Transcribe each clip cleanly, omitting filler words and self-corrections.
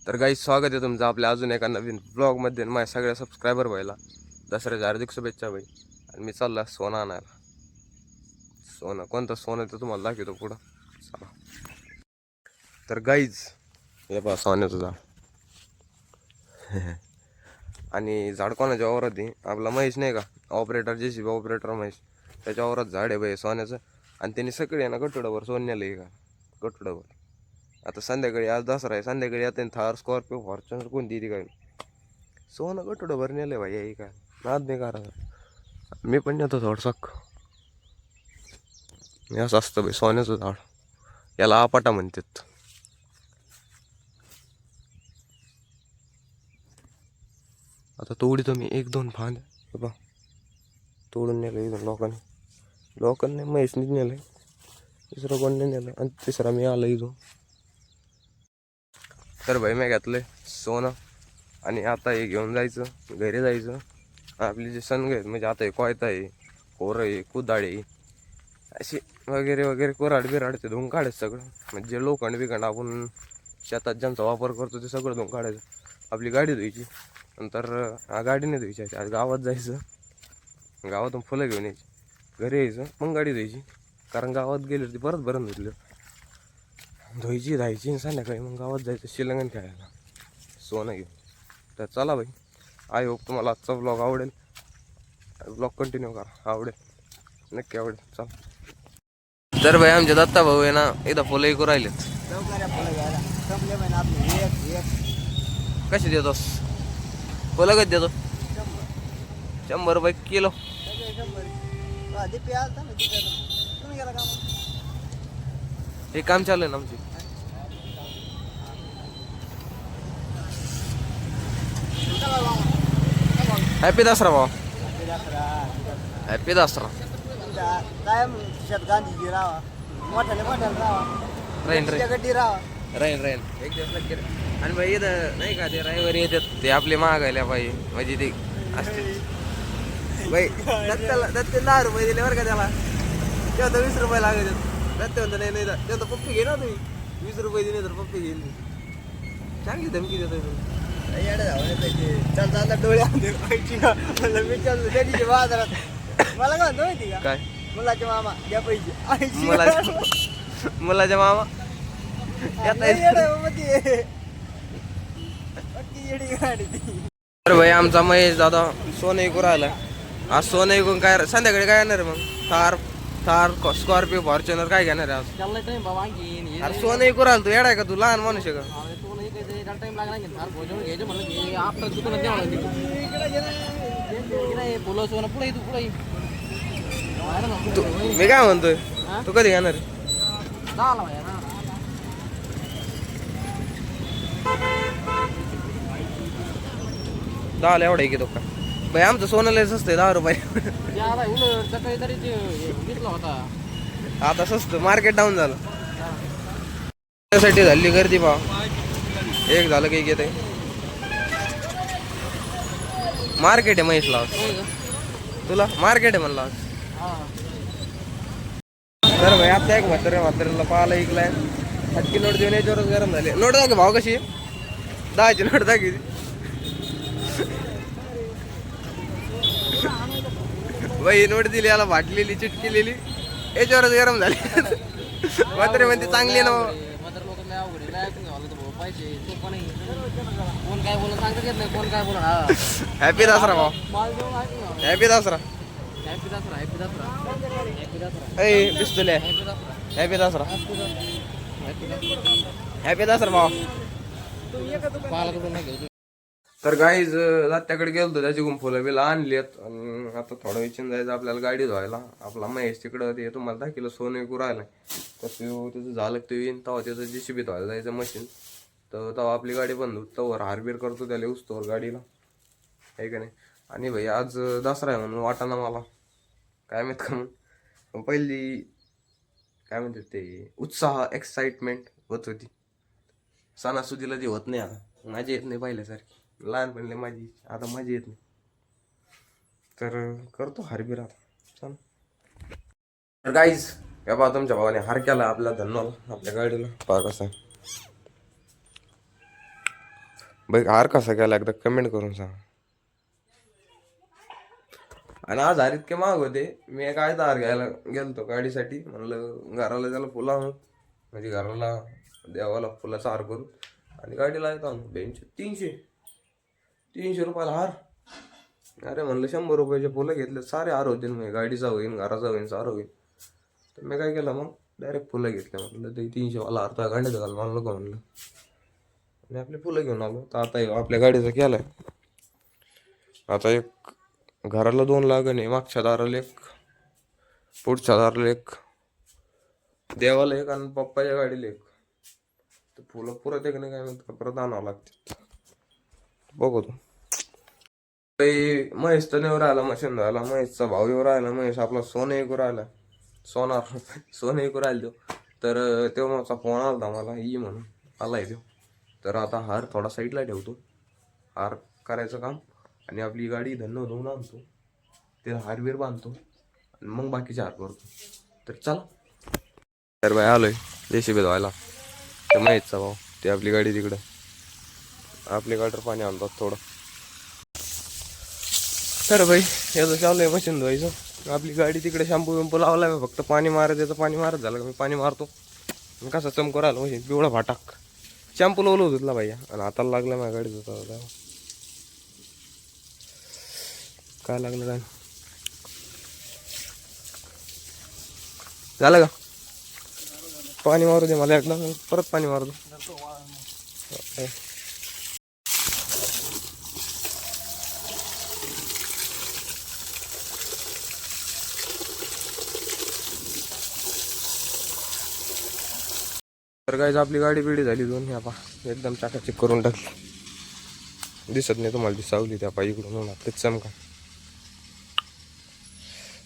तर काही स्वागत आहे तुमचं आपल्या अजून एका नवीन ब्लॉगमध्ये. माझ्या सगळ्या सबस्क्रायबर व्हायला दसऱ्याच्या हार्दिक शुभेच्छा भाई. आणि मी चालला सोनं आणायला. सोनं कोणतं सोनं तर तुम्हाला दाखवतो पुढं चला. तर गाईज हे बा सोन्याचं झाड आणि झाड कोणाच्या वावरात आहे आपला महेश नाही का ऑपरेटर JCB ऑपरेटर महेश त्याच्या वावरात झाड आहे भाई सोन्याचं. आणि त्यांनी सगळे आहे ना गठुडाभर सोन्याला आहे का गठुडाभर. आता संध्याकाळी आज दसरा आहे संध्याकाळी आता थार स्कॉर्पिओ फॉर्च्युनर कोणती ती काय सोनं गठुडाभर नेलं भाई आहे का नाद नाही करा. मी पण नेतो थोडसा मी असं असतं भाई सोन्याचं झाड याला आपाटा म्हणतात. आता तोडीतो मी एक दोन फांद बा तोडून नेलं एकदम लोकांनी म्हैसनीच नेलं दुसरं कोण नाही नेलं आणि तिसरा मी आलं इथं. तर भाई मी घातलंय सोनं आणि आता हे घेऊन जायचं घरी जायचं. आपली जे सण आहेत म्हणजे आता हे कोयता आहे कोरं आहे कुदाळे असे वगैरे वगैरे कोराड बिराड ते धुवून काढायचं सगळं. म्हणजे जे लोखंड बिखंड आपण शेतात ज्यांचा वापर करतो ते सगळं धुवून काढायचं. आपली गाडी धुवायची नंतर गाडीने धुवायची. आज गावात जायचं गावातून फुलं घेऊन यायची घरी यायचं मग गाडी धुवायची. कारण गावात गेली होती परत भरून धुतलं धुवायची धायची संध्याकाळी मग गावात जायचं शिलंगण खेळायला सोनं घेऊन. तर चला भाई आय होप तुम्हाला आजचा ब्लॉग आवडेल. ब्लॉग कंटिन्यू करा आवडेल नक्की आवडेल चला. तर भाई आमचे दत्ता भाऊ आहे ना एकदा फुलं ऐकू राहिलेत. कशी देतोस फुलं कधी देतो 100 रुपये किलो. हे काम चालू आहे ना आमची. हॅपी दसरा भाऊ हॅपी दसरा. राहीन एक दिवस नक्की. आणि भाई इथं नाही का ते रविवारी येतात ते आपले महागायला पाहिजे म्हणजे ते असते भाई दत्ताला 10 रुपये दिले बरं का त्याला तेव्हा तर 20 रुपये लागत दत्त म्हणतो नाही तेव्हा तर पप्पी घे ना तुम्ही 20 रुपये दिले तर पप्पी घेईल चांगली धमकी देतो तुम्ही. बाजारात मला काय म्हणतो माहिती का काय मुलाच्या मामा द्या पैसे मुलाच्या मामा तर भाई आमचा महेश दादा सोनं ऐकून राहिला. आज सोनं ऐकून काय संध्याकाळी काय येणार मग थार स्कॉर्पिओ फॉर्च्युनर काय घेणार आहे आज. अरे सोनं ऐकून राहिला तू येडाय का तू लहान माणूस आहे का. मी काय म्हणतोय तू कधी घेणार दहाला एवढा की तो का भाई आमचं सोनं लय स्वस्त आहे 10 रुपये. आता स्वस्त मार्केट डाऊन झालं त्यासाठी झाली गर्दी पा एक झालं काही घेत मार्केट आहे म्हैसला तुला मार्केट आहे म्हणला. तर भाई आता एक म्हाताऱ्याला पाहायला ऐकलाय 7 नोट देऊन याच्यावरच गरम झाले. नोट दाखव भाव कशी 10ची नोट दाखवी बाई नोट दिली याला वाटलेली चिटकेलेली याच्यावरच गरम झाली. म्हातारे म्हणते चांगली ना हॅपी दसरा भाऊ हॅपी दसरा दिसतोय हॅपी दसरा हॅपी दसरा भाऊ. तर गाईज त्याकडे गेलो त्याची फुलं बिलं आणलीत आणि आता थोडं विचारून जायचं आपल्याला गाडी धुवायला. आपला महेश तिकडं ते तुम्हाला 10 किलो सोनं विकू राहिलाय तर त्याचं झालं ते येईन तेव्हा त्याचं JCB धुवायला जायचं मशीन. तर तेव्हा आपली गाडी बंद होत तवर हारबीर करतो त्याला उचतोवर गाडीला आहे का नाही. आणि भाई आज दसरा आहे म्हणून वाटाणा मला काय माहित का म्हणून पहिली काय म्हणतात ते उत्साह एक्साइटमेंट होत होती. सणासुदीला ती होत नाही आता माझी येत नाही पहिल्यासारखी लहानपणी माझी आता मजा येत नाही. तर करतो हारबीर आता चल गाईज. या बा तुमच्या भावाने हार केला आपल्या धन्नवाला आपल्या गाडीला पहा कसं बाई हार कसा केला एकदा कमेंट करून सांग. आणि आज हार इतके महाग होते. मी काय हार घ्यायला गेलतो गाडीसाठी, म्हणलं घराला त्याला फुला आणून, म्हणजे घराला देवाला फुलाचा हार करून, आणि गाडीला येतो आणून 300 रुपयाला हार. अरे म्हणलं 100 रुपयाचे फुलं घेतले, सारे हार होते. मग गाडीचा होईन, घराचा होईन, सारं होईन. तर मी काय केलं मग, डायरेक्ट फुलं घेतले. म्हटलं ते 300वाला हार तर गाडीत घाल, मला नको म्हणलं. आणि आपली फुलं घेऊन आलो. तर आता आपल्या गाडीचा केलाय. आता एक घराला 2 लागण, मागच्या दाराला एक, पुढच्या दाराला एक, देवाला एक, आणि पप्पाच्या गाडीला एक. तर फुलं पुरत एक नाही, काय म्हणतात परत आणावं लागते. बघू तू महेश तर नेवर आला, मशीन झाला. महेशचा भाऊ येऊ राहिला. महेश आपला सोनं ऐकू राहिला. सोनं ऐकू राहिलो. तर तेव्हा माझा फोन आला मला, ये म्हणून आलाय तो. तर आता हार थोडा साईडला ठेवतो, हार करायचं काम, आणि आपली गाडी धन्न धुवून आणतो, ते हारबीर बांधतो, आणि मग बाकीचे हार करतो. तर चला. तर बाई आलोय JCB धुवायला. तर महेशचा भाऊ, ते आपली गाडी तिकडं, आपली गाडीवर पाणी आणतात थोडं. तर भाई याचं चालू आहे मशीन धुवायचं. आपली गाडी तिकडे शॅम्पू विंपू लावला मी, फक्त पाणी मारत याचं. पाणी मारत झालं का मी पाणी मारतो, कसा चमको राहिला मशीन पिवळा फाटाक. शॅम्पू लावलं होतं तुला भैया, आणि हाताला लागला माझ्या गाडीत होता. काय लागलं काय झालं का? पाणी मारू दे मला एकदा, परत पाणी मारू दे. तर काय आपली गाडी बिडी झाली 2. ह्या पा एकदम चाकाचक करून टाकली. दिसत नाही तुम्हाला, दिसावली त्या पा इकडून होणार तेच चमका.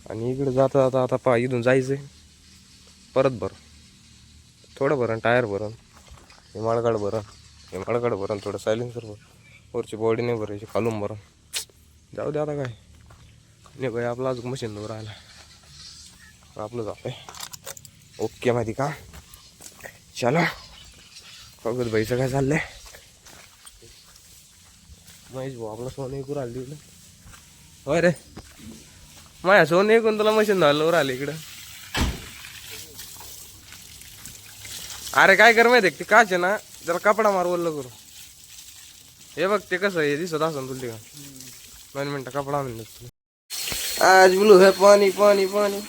आणि इकडे जाता जाता आता पा इथून जायचंय परत भर, थोडं भरण टायर भरण, हिमाळगड भरण, थोडं सायलेन्सर भर, वरची बॉडी नाही भरायची, खालून भरण. जाऊ दे आता काय नाही भाई, आपला अजून मशीन दूर राहिला, आपलं जातंय. ओके माहिती का. चला बघत भाईचं काय चाललंय. महेश भाऊ आपला सोनं ऐकून राहिली इकडं. होय रे, माझ्या सोनं ऐकून तुला मशीन धुवायला राहिले इकडं. अरे काय कर माहिती ते काच आहे ना, जरा कपडा मार ओल्लं करू. हे बघ ते कसं आहे दिसत असं तुला का. 2 मिनिटं कपडा आणून आज बोलू हे पाणी पाणी पाणी.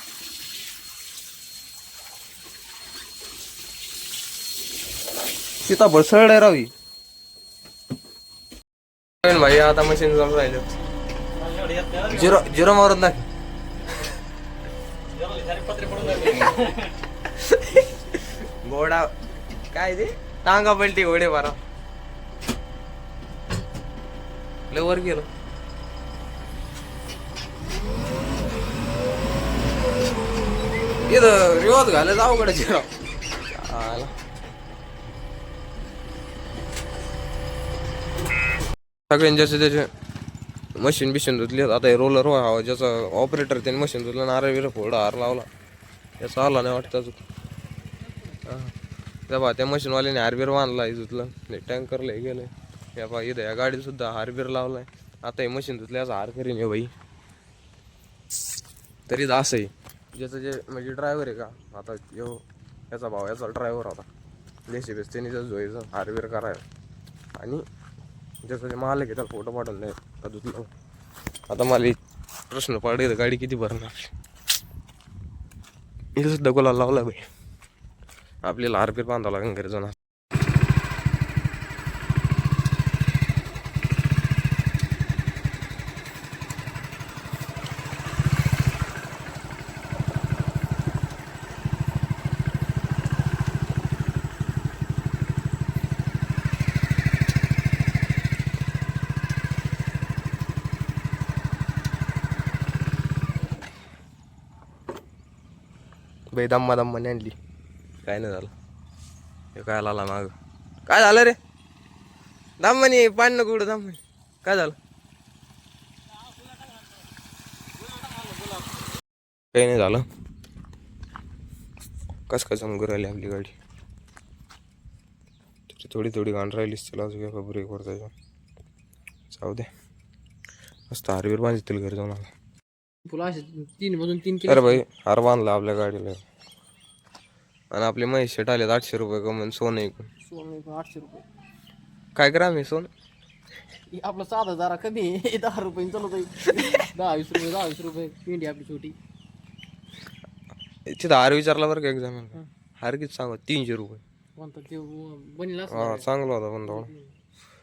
सीताफळ सरळ रावी भाई. आता मशीन चालू राहिलं. झिरो मारत नाही. घोडा काय ते टांगा पलटी घोडे बारा वर गेलो. इथं रिवाज घालायचं अवघड झिरो. सगळ्यांनी ज्याचे त्याचे मशीन बिशीन धुतली. आता हे रोलर हवा ज्याचा ऑपरेटर त्याने मशीन धुतलं, नारळ बिरं फोडा हार लावला, याचा आला नाही वाटतं अजून. त्या त्या मशीनवाल्याने हारबीर बांधला, हे धुतलं. टँकरला हे गेलं. या बा इथं या गाडीत सुद्धा हारबीर लावलाय. आता हे मशीन धुतलं याचा हार करीन हे बाई. तरी असं आहे ज्याचं जे म्हणजे ड्रायव्हर आहे का, आता यो याचा भाव याचा ड्रायव्हर होता JCB, त्याने जर जोईचं हारबीर करायला, आणि ज्याचं जे मालक आहे त्याला फोटो पाठवून द्यायला धुतलं. आता मला प्रश्न पडले, गाडी किती भरणार. इथं सुद्धा गुलाल लावला बाई. आपल्याला हारबीर बांधावं लागेल घरी जाणार. बाई दम्मा दम्माने आणली, काय नाही झालं. हे काय आला माग, काय झालं रे दम्मानी, पाणी नको उडं दम्मानी, काय झालं. काही नाही झालं. कस काय समोर राहिली आपली गाडी, थोडी थोडी घाण राहिलीच. त्याला अजून ब्रेक वर जायचं. जाऊ दे मस्त हारवीर बांधतील घरी जाऊन आला. फुलं असे 3 मधून 3 अरे किलो. भाई हार बांधला आपल्या गाडीला. आणि आपले म्हैस शेट आले 800 रुपये कमून सोनं ऐकून. सोनं 800 रुपये. काय ग्राम आहे सोनं? आपलं साधा जरा कमी आहे. 10 रुपये चालत आहे. 10-20 रुपये 10-20 रुपये पिंडी आपली छोटी. तिथं हार विचारला बरं का एक्झाम हार किती सांगा 300 रुपये. कोणता ते बनला हा चांगला होता पण थोडा.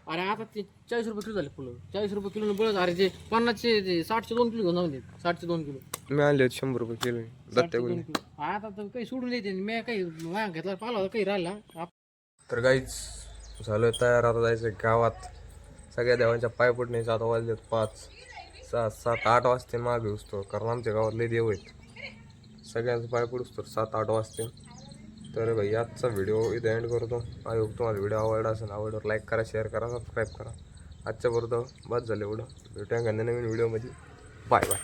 अरे आता ते 40 रुपये किलो झाले फुलं. 40 रुपये किलो बळच. अरे ते 50चे 60चे 2 किलो घेऊन जाऊन देत. 60चे 2 किलो. मी आणले 100 रुपये किलो दत्त्या गुणी. आता तर काही सोडून देते मी काही माया घेतला पाला काही राहिला. तर काहीच झालं तयार. आता जायचं गावात. सगळ्या देवांच्या पाय पडण्याचे आता वाजलेत 5, 6, 7, 8 वाजते मागे असतो. कारण आमच्या गावात लय देव आहेत. सगळ्यांचं पाय पडूस तर 7, 8 वाजते. तर भाई आजचा व्हिडिओ इथे एंड करतो. आय होप तुम्हाला व्हिडिओ आवडला असेल. आवडल्यावर लाईक करा, शेअर करा, सबस्क्राईब करा. आजच्या बरोबर बस झालं एवढं. भेटूया नवीन व्हिडिओमध्ये. Bye bye.